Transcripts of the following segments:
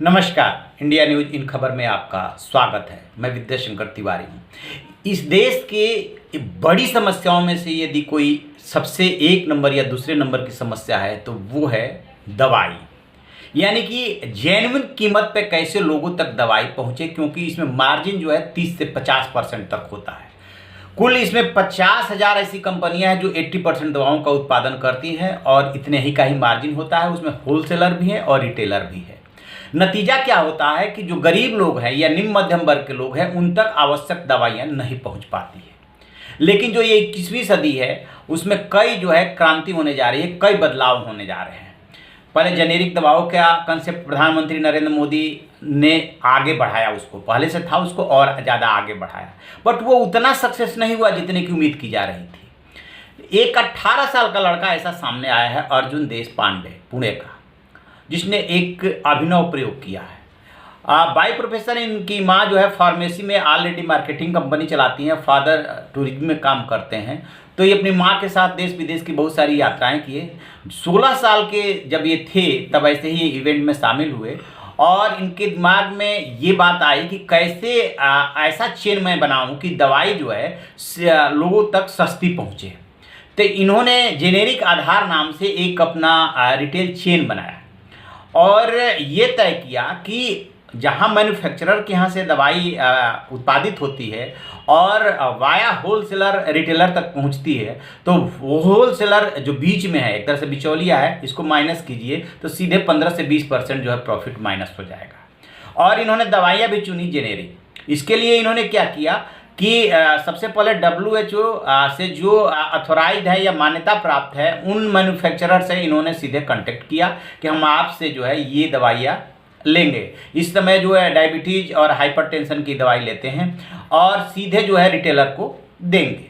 नमस्कार, India news in खबर में आपका स्वागत है। मैं विद्याशंकर तिवारी हूँ। इस देश के बड़ी समस्याओं में से यदि कोई सबसे एक नंबर या दूसरे नंबर की समस्या है तो वो है दवाई। यानी कि जेन्युइन कीमत पे कैसे लोगों तक दवाई पहुँचे, क्योंकि इसमें मार्जिन जो है 30 से 50% तक होता है। कुल इसमें 50,000 ऐसी कंपनियां हैं जो 80% दवाओं का उत्पादन करती हैं और इतने ही का ही मार्जिन होता है। उसमें होलसेलर भी है और रिटेलर भी है। नतीजा क्या होता है कि जो गरीब लोग हैं या निम्न मध्यम वर्ग के लोग हैं उन तक आवश्यक दवाइयाँ नहीं पहुँच पाती है। लेकिन जो ये 21वीं सदी है उसमें कई जो है क्रांति होने जा रही है, कई बदलाव होने जा रहे हैं। पहले जेनेरिक दवाओं का कंसेप्ट प्रधानमंत्री नरेंद्र मोदी ने आगे बढ़ाया, उसको पहले से था उसको और ज़्यादा आगे बढ़ाया, बट वो उतना सक्सेस नहीं हुआ जितने की उम्मीद की जा रही थी। एक 18 साल का लड़का ऐसा सामने आया है, अर्जुन देशपांडे, पुणे का, जिसने एक अभिनव प्रयोग किया है। बाई प्रोफेशन इनकी माँ जो है फार्मेसी में ऑलरेडी मार्केटिंग कंपनी चलाती हैं, फादर टूरिज्म में काम करते हैं। तो ये अपनी माँ के साथ देश विदेश की बहुत सारी यात्राएं किए। 16 साल के जब ये थे तब ऐसे ही इवेंट में शामिल हुए और इनके दिमाग में ये बात आई कि कैसे ऐसा चेन मैं बनाऊं कि दवाई जो है लोगों तक सस्ती पहुँचे। तो इन्होंने जेनेरिक आधार नाम से एक अपना रिटेल चेन बनाया और ये तय किया कि जहां मैन्युफैक्चरर के यहाँ से दवाई उत्पादित होती है और वाया होलसेलर रिटेलर तक पहुंचती है, तो वो होलसेलर जो बीच में है, एक तरह से बिचौलिया है, इसको माइनस कीजिए तो सीधे 15 से 20% जो है प्रॉफिट माइनस हो जाएगा। और इन्होंने दवाइयाँ भी चुनी जेनेरिक। इसके लिए इन्होंने क्या किया कि सबसे पहले WHO से जो अथोराइज है या मान्यता प्राप्त है उन मैन्युफैक्चरर से इन्होंने सीधे कांटेक्ट किया कि हम आपसे जो है ये दवाइयाँ लेंगे। इस समय जो है डायबिटीज़ और हाइपरटेंशन की दवाई लेते हैं और सीधे जो है रिटेलर को देंगे।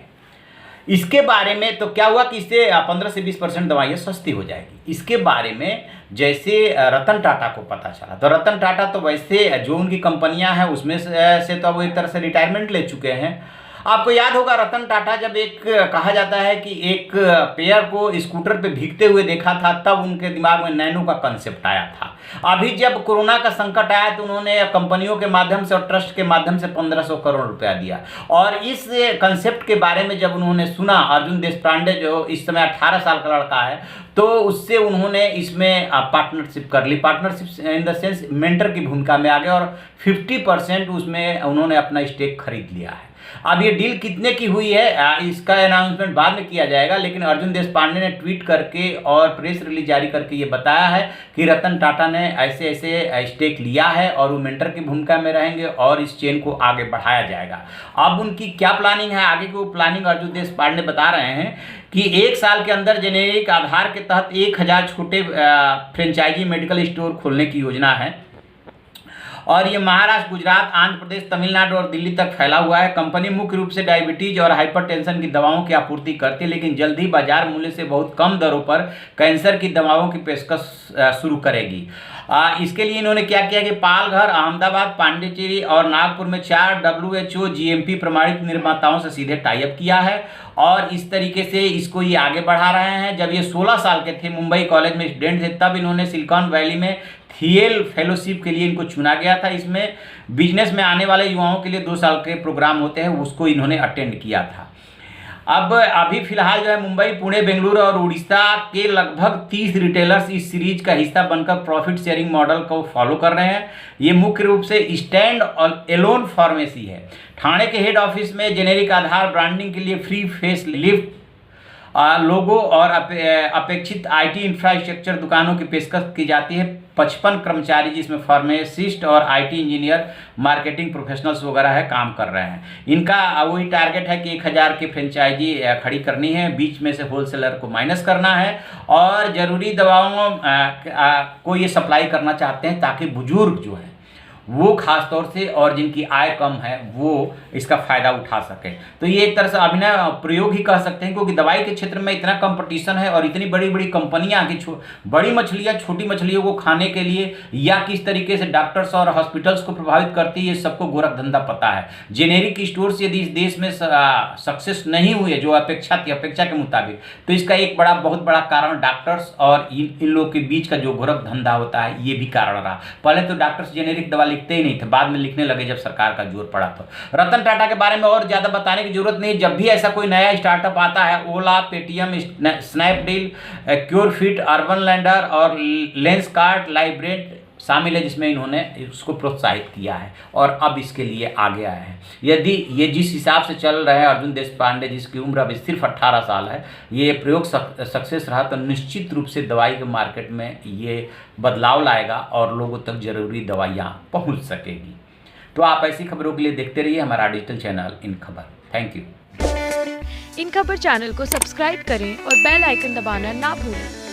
इसके बारे में तो क्या हुआ कि इससे 15 से 20% दवाइयाँ सस्ती हो जाएगी। इसके बारे में जैसे रतन टाटा को पता चला, तो रतन टाटा तो वैसे जो उनकी कंपनियां हैं उसमें से तो वो एक तरह से रिटायरमेंट ले चुके हैं। आपको याद होगा रतन टाटा जब एक कहा जाता है कि एक पेयर को स्कूटर पे भीगते हुए देखा था, तब उनके दिमाग में नैनो का कंसेप्ट आया था। अभी जब कोरोना का संकट आया तो उन्होंने कंपनियों के माध्यम से और ट्रस्ट के माध्यम से 1500 करोड़ रुपया दिया। और इस कंसेप्ट के बारे में जब उन्होंने सुना, अर्जुन देशपांडे जो इस समय 18 साल का लड़का है, तो उससे उन्होंने इसमें पार्टनरशिप कर ली। Partnership in the sense mentor की भूमिका में आ गए और 50% उसमें उन्होंने अपना स्टेक खरीद लिया है। अब ये डील कितने की हुई है इसका अनाउंसमेंट बाद में किया जाएगा, लेकिन अर्जुन देशपांडे ने ट्वीट करके और प्रेस रिलीज जारी करके ये बताया है कि रतन टाटा ने ऐसे ऐसे स्टेक लिया है और वो मेंटर की भूमिका में रहेंगे और इस चेन को आगे बढ़ाया जाएगा। अब उनकी क्या प्लानिंग है आगे की, वो प्लानिंग अर्जुन देशपांडे बता रहे हैं कि 1 साल के अंदर जेनेरिक आधार के तहत 1000 छोटे फ्रेंचाइजी मेडिकल स्टोर खोलने की योजना है और ये महाराष्ट्र, गुजरात, आंध्र प्रदेश, तमिलनाडु और दिल्ली तक फैला हुआ है। कंपनी मुख्य रूप से डायबिटीज और हाइपरटेंशन की दवाओं की आपूर्ति करती है, लेकिन जल्द ही बाजार मूल्य से बहुत कम दरों पर कैंसर की दवाओं की पेशकश शुरू करेगी। इसके लिए इन्होंने क्या किया कि पालघर, अहमदाबाद, पांडिचेरी और नागपुर में 4 WHO GMP प्रमाणित निर्माताओं से सीधे टाइप किया है और इस तरीके से इसको ये आगे बढ़ा रहे हैं। जब ये 16 साल के थे, मुंबई कॉलेज में स्टूडेंट थे, तब इन्होंने सिलिकॉन वैली में थियल फेलोशिप के लिए इनको चुना गया था। इसमें बिजनेस में आने वाले युवाओं के लिए 2 साल के प्रोग्राम होते हैं, उसको इन्होंने अटेंड किया था। अब अभी फिलहाल जो है मुंबई, पुणे, बेंगलुरु और उड़ीसा के लगभग 30 रिटेलर्स इस सीरीज का हिस्सा बनकर प्रॉफिट शेयरिंग मॉडल को फॉलो कर रहे हैं। ये मुख्य रूप से स्टैंड एलोन फार्मेसी है। ठाणे के हेड ऑफिस में जेनेरिक आधार ब्रांडिंग के लिए फ्री फेस लिफ्ट लोगो और अपेक्षित IT इंफ्रास्ट्रक्चर दुकानों की पेशकश की जाती है। 55 कर्मचारी जिसमें फार्मासिस्ट और IT इंजीनियर, मार्केटिंग प्रोफेशनल्स वगैरह है काम कर रहे हैं। इनका वही टारगेट है कि 1000 की फ्रेंचाइजी खड़ी करनी है, बीच में से होलसेलर को माइनस करना है और ज़रूरी दवाओं को ये सप्लाई करना चाहते हैं ताकि बुजुर्ग जो है वो खास तौर से, और जिनकी आय कम है वो इसका फ़ायदा उठा सकें। तो ये एक तरह से अभिनव प्रयोग ही कह सकते हैं, क्योंकि दवाई के क्षेत्र में इतना कंपटीशन है और इतनी बड़ी बड़ी कंपनियां कि बड़ी मछलियां छोटी मछलियों को खाने के लिए या किस तरीके से डॉक्टर्स और हॉस्पिटल्स को प्रभावित करती है, ये सबको गोरख धंधा पता है। जेनेरिक स्टोर्स यदि इस देश में सक्सेस नहीं हुए जो अपेक्षा के मुताबिक, तो इसका एक बहुत बड़ा कारण डॉक्टर्स और इन लोगों के बीच का जो गोरख धंधा होता है ये भी कारण रहा। पहले तो डॉक्टर्स जेनेरिक दवा लिखते ही नहीं थे, बाद में लिखने लगे जब सरकार का जोर पड़ा। तो रतन टाटा के बारे में और ज्यादा बताने की जरूरत नहीं। जब भी ऐसा कोई नया स्टार्टअप आता है, ओला, Paytm, Snapdeal, Curefit, urban lander और लेंसकार्ट, लाइब्रेंट शामिल है, जिसमें इन्होंने उसको प्रोत्साहित किया है और अब इसके लिए आगे आए हैं। यदि ये जिस हिसाब से चल रहे हैं, अर्जुन देशपांडे जिसकी उम्र अभी सिर्फ 18 साल है, ये प्रयोग सक्सेस रहा तो निश्चित रूप से दवाई के मार्केट में ये बदलाव लाएगा और लोगों तक जरूरी दवाइयाँ पहुँच सकेगी। तो आप ऐसी खबरों के लिए देखते रहिए हमारा डिजिटल चैनल इन खबर। Thank you. इन खबर चैनल को सब्सक्राइब करें और बेल आइकन दबाना ना भूलें।